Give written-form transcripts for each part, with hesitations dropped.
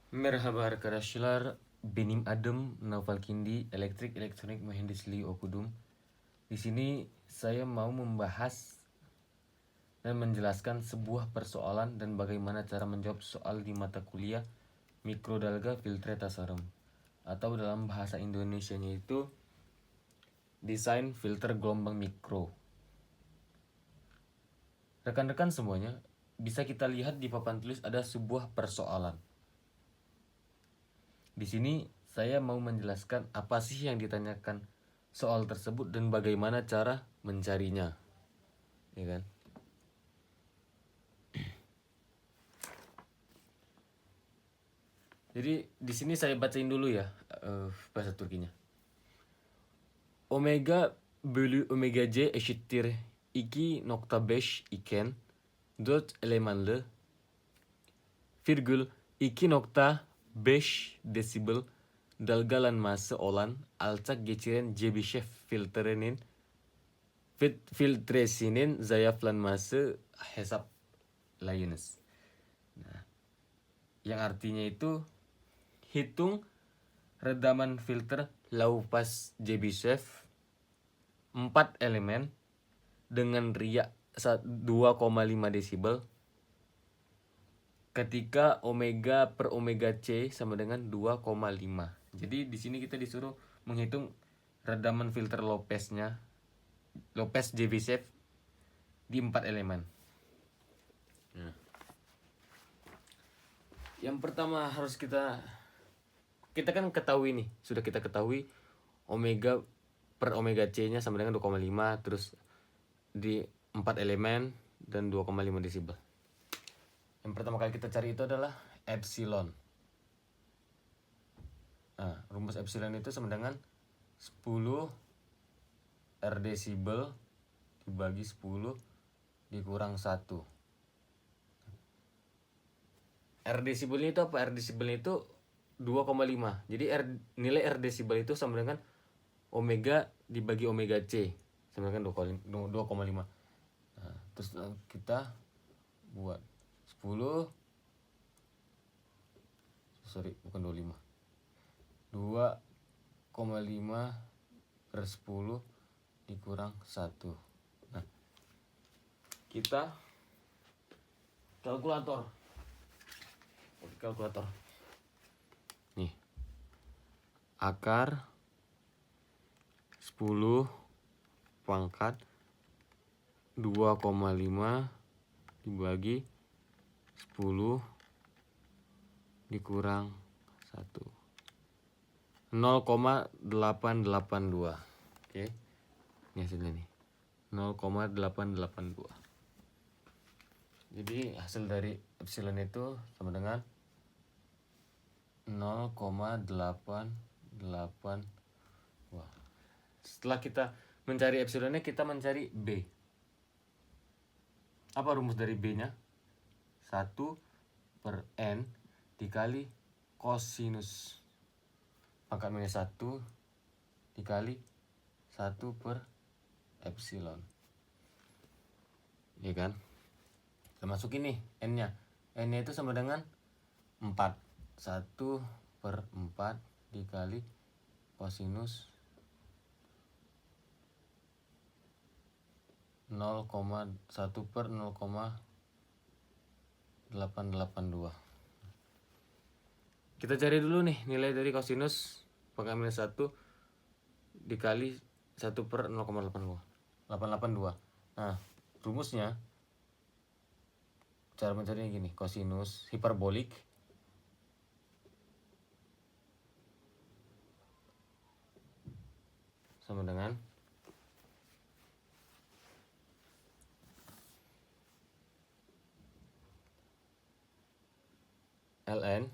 Merhaba arkadaşlar, benim adım Naufal Kindi, elektrik elektronik mühendisliği okudum. Di sini saya mau membahas dan menjelaskan sebuah persoalan dan bagaimana cara menjawab soal di mata kuliah Mikrodalga Filtre Tasarem, atau dalam bahasa Indonesianya itu desain filter gelombang mikro. Rekan-rekan semuanya, bisa kita lihat di papan tulis ada sebuah persoalan. Di sini saya mau menjelaskan apa sih yang ditanyakan soal tersebut dan bagaimana cara mencarinya, ya kan? Jadi di sini saya bacain dulu ya bahasa Turkinya. Omega bölü omega c eşittir 2,5 iken 4 elemanlı virgül 2,5 desibel dalgalanması olan alçak geçiren Chebyshev filtresinin zayıflanması hesaplayınız. Nah, yang artinya itu hitung redaman filter low pass Chebyshev 4 elemen dengan riak 2,5 desibel ketika omega per omega C sama dengan 2,5. Jadi di sini kita disuruh menghitung redaman filter Lopez Chebyshev di 4 elemen. Nah, yang pertama harus kita kan ketahui nih, sudah kita ketahui omega per omega C-nya sama dengan 2,5, terus di 4 elemen dan 2,5 desibel. Yang pertama kali kita cari itu adalah epsilon. Nah, rumus epsilon itu sama dengan 10 R desibel dibagi 10 dikurang 1. R desibelnya itu apa? R desibelnya itu 2,5. Jadi nilai R desibel itu sama dengan omega dibagi omega C sama dengan 2,5. Nah, terus kita buat 10 bukan 25. 2,5 per 10 dikurang 1. Nah, kita kalkulator. Nih. Akar 10 pangkat 2,5 dibagi 10 dikurang 1. 0,882. Oke. Ini hasilnya nih. 0,882. Jadi hasil dari epsilon itu sama dengan 0,882. Setelah kita mencari epsilonnya, kita mencari B. Apa rumus dari B-nya? 1 per N dikali kosinus pangkat minus 1 dikali 1 per epsilon. Ya kan? Kita masukin nih N-nya. N-nya itu sama dengan 4. 1 per 4 dikali kosinus 0,1 per 0,882. Kita cari dulu nih nilai dari kosinus pangkat minus 1 dikali 1 per 0,882. Nah, rumusnya cara mencarinya gini, kosinus hiperbolik sama dengan ln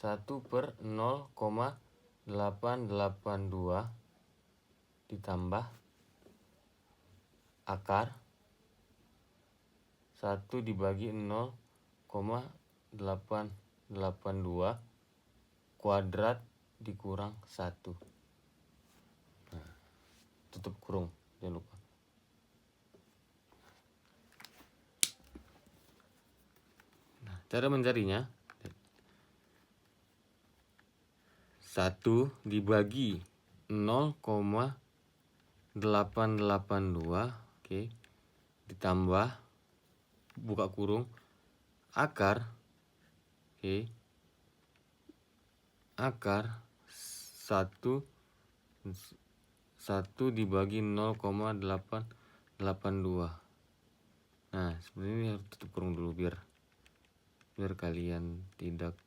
1 per 0,882 ditambah akar 1 dibagi 0,882 kuadrat dikurang 1. Nah, tutup kurung, jangan lupa. Nah, Cara mencarinya, 1 dibagi 0,882, oke, ditambah buka kurung akar, oke, akar 1 dibagi 0,882. Nah, sebenarnya ini harus tutup kurung dulu biar kalian tidak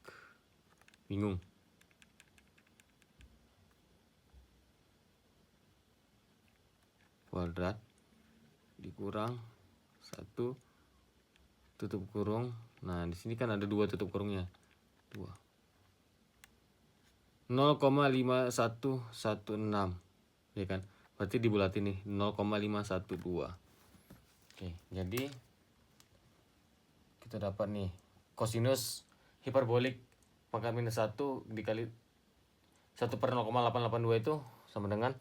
bingung. Kuadrat dikurang 1 tutup kurung. Nah, di sini kan ada 2 tutup kurungnya. 2. 0,5116. Ya kan? Berarti dibulatin nih 0,512. Oke, jadi kita dapat nih kosinus hiperbolik pangkat minus 1 dikali 1/0,882 itu sama dengan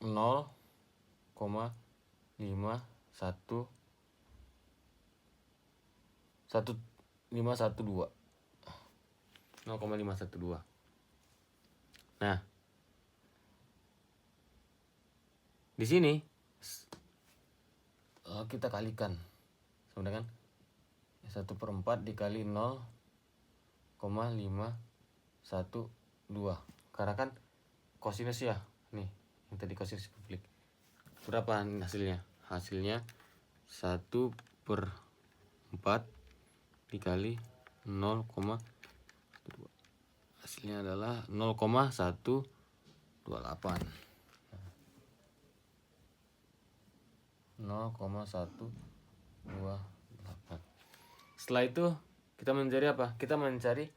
0,512. Nah, di sini kita kalikan sama dengan 1/4 dikali 0,512. Karena kan kosinus ya, nih yang tadi kosinus publik. Berapa hasilnya? Hasilnya 1/4 dikali 0,12. Hasilnya adalah 0,128. 0,128. Setelah itu kita mencari apa? Kita mencari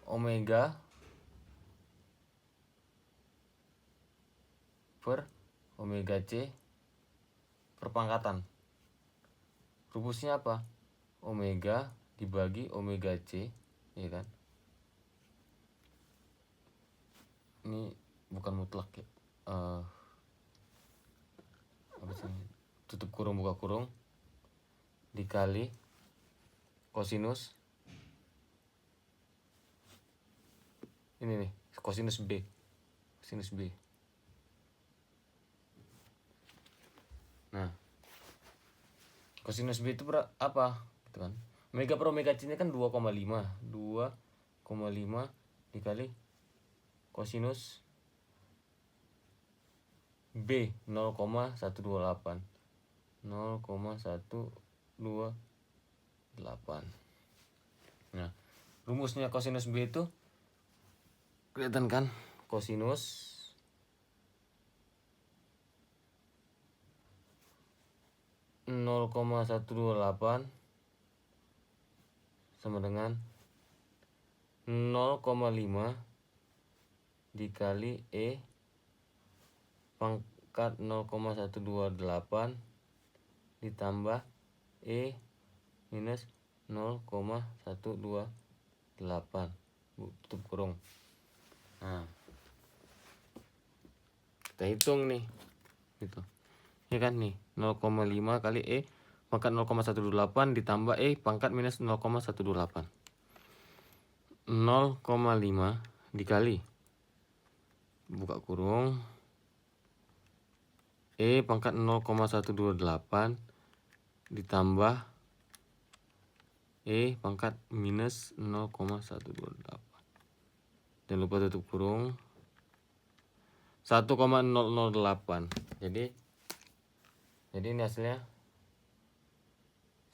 omega per omega C perpangkatan. Rumusnya apa? Omega dibagi omega C, ya kan? Ini bukan mutlak ya. Apa sih? Tutup kurung buka kurung dikali kosinus ini nih, kosinus B. Nah, kosinus B itu apa? Gitu kan. Omega per omega C-nya kan 2,5 dikali kosinus B 0,128. Nah, rumusnya kosinus B itu kelihatan kan? Kosinus (0,128) sama dengan 0,5 dikali E pangkat 0,128 ditambah E minus 0,128 tutup kurung. Nah, kita hitung nih gitu ya kan, nih 0,5 kali E pangkat 0,128 ditambah E pangkat minus 0,128. 0,5 dikali buka kurung E pangkat 0,128 ditambah E pangkat minus 0,128. Jangan lupa tutup kurung 1,008. Jadi ini hasilnya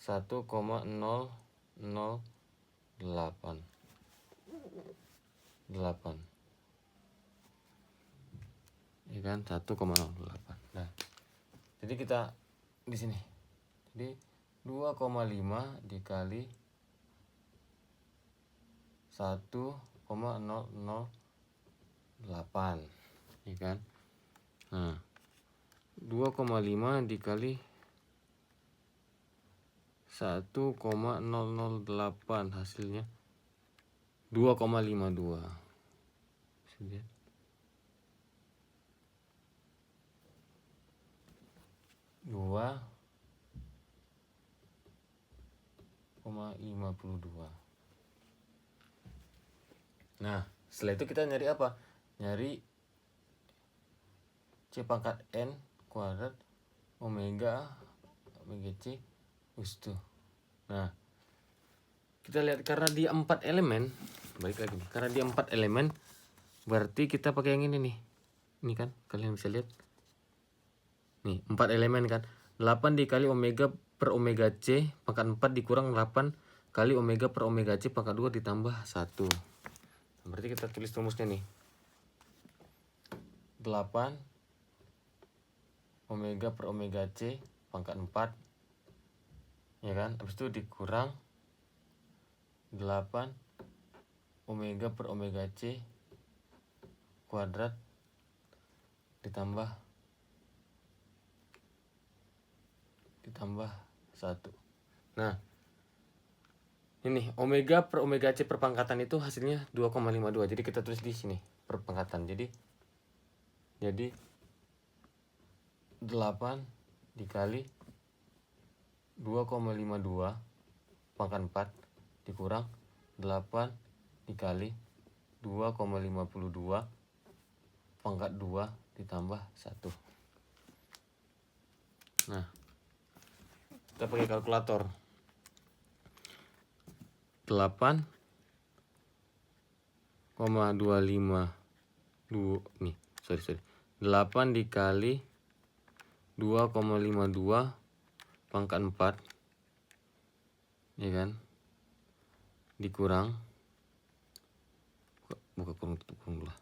1,008. Ya kan, 1,008. Nah, jadi kita di sini. Jadi 2,5 dikali 1,008, ya kan? Nah, 2,5 dikali 1,008 hasilnya 2,52. 2,52 Nah, setelah itu kita nyari apa? Nyari C pangkat N kuadrat omega C us 2. Nah, kita lihat karena dia 4 elemen, balik lagi nih. Karena dia 4 elemen, berarti kita pakai yang ini nih. Ini kan, kalian bisa lihat. Nih, 4 elemen kan. 8 dikali omega per omega C pangkat 4 dikurang 8 kali omega per omega C pangkat 2 ditambah 1. Nah, berarti kita tulis rumusnya nih. 8 omega per omega C pangkat 4, ya kan? Habis itu dikurang 8 omega per omega C kuadrat ditambah 1. Nah, ini omega per omega C per pangkatan itu hasilnya 2,52. Jadi kita tulis di sini per pangkatan. Jadi 8 dikali 2,52 pangkat 4 dikurang 8 dikali 2,52 pangkat 2 ditambah 1. Nah, kita pakai kalkulator. 8,252 nih, sorry. 8 dikali 2,52 pangkat 4, ya kan, dikurang, buka kurung, tutup kurung dulu.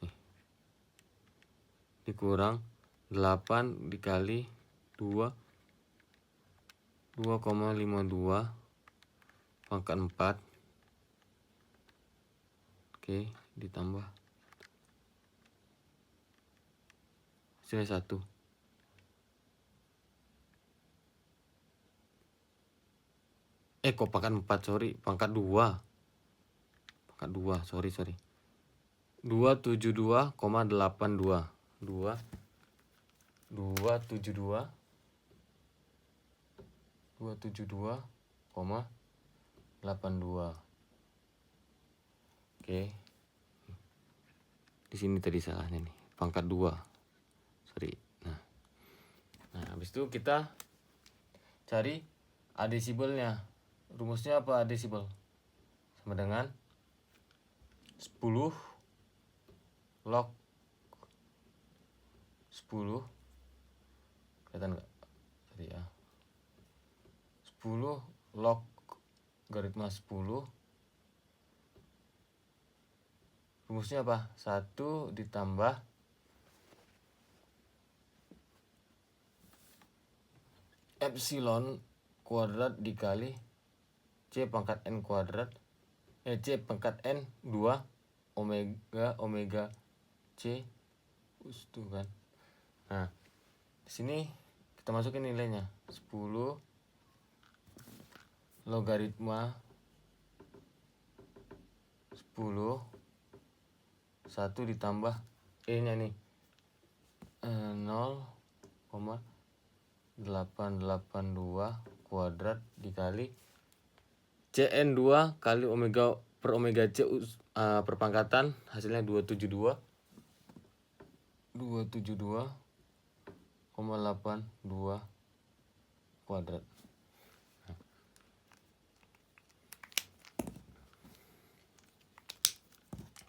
Nih. Dikurang 8 dikali 2,52 pangkat 4, oke, ditambah hasilnya 1. Kok pangkat 4, sorry, pangkat 2. Pangkat 2, sorry. 272,82. 272,82. Oke. Di sini tadi salahnya nih, pangkat 2. Sorry. Nah, habis itu kita cari adesibelnya. Rumusnya apa adesibel? Sama dengan 10 log 10, kelihatan nggak? Sorry ya. 10 log garitma 10. Rumusnya apa? 1 ditambah epsilon kuadrat dikali C pangkat N kuadrat, C pangkat N 2 omega C us 2 kan. Nah, di sini kita masukin nilainya 10 logaritma 10 1 ditambah nya nih 0,882 kuadrat dikali Cn 2 kali omega per omega C per pangkatan, hasilnya 272,82 kuadrat.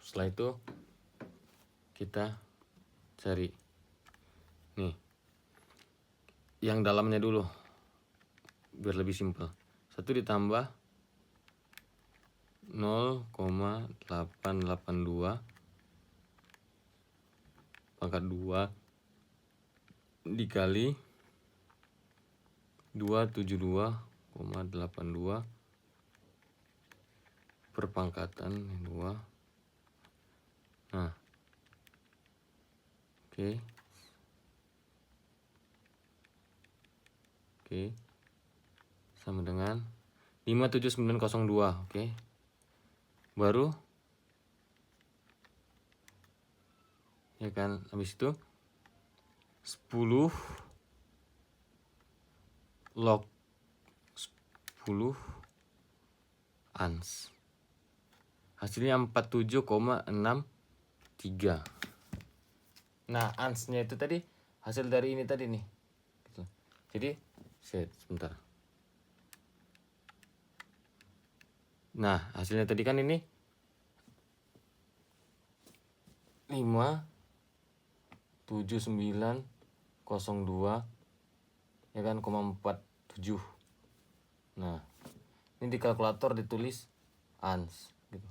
Setelah itu kita cari nih yang dalamnya dulu biar lebih simpel. 1 ditambah 0,882 pangkat 2 dikali 272,82 per pangkatan 2. Nah, oke, sama dengan 57902. Oke, baru ya kan, habis itu 10 log ans. Hasilnya 47,63. Nah, ansnya itu tadi hasil dari ini tadi nih. Gitu. Jadi, sebentar. Nah, hasilnya tadi kan ini 57902 ya kan, 0,47. Nah, ini di kalkulator ditulis ans gitu.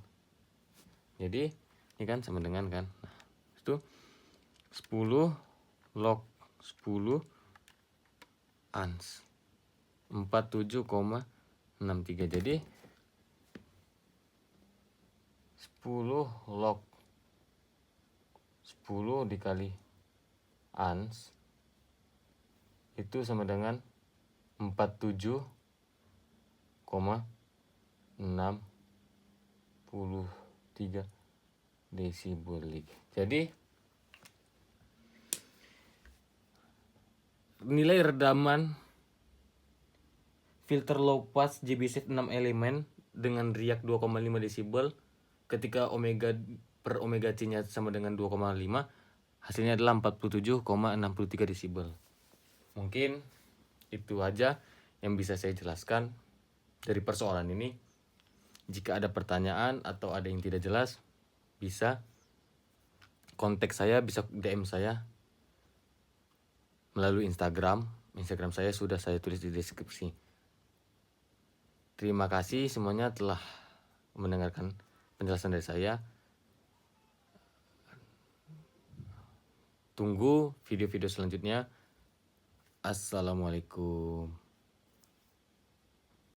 Jadi ini kan sama dengan kan. Nah, itu 10 log 10 ans 47,63. Jadi 10 log 10 dikali ans itu sama dengan 47,63 desibel. Jadi nilai redaman filter low pass JBZ 6 elemen dengan riak 2,5 desibel ketika omega per omega C nya sama dengan 2,5, hasilnya adalah 47,63 desibel. Mungkin itu aja yang bisa saya jelaskan dari persoalan ini. Jika ada pertanyaan atau ada yang tidak jelas, bisa kontak saya, bisa DM saya melalui Instagram. Instagram saya sudah saya tulis di deskripsi. Terima kasih semuanya telah mendengarkan penjelasan dari saya. Tunggu video-video selanjutnya. Assalamualaikum.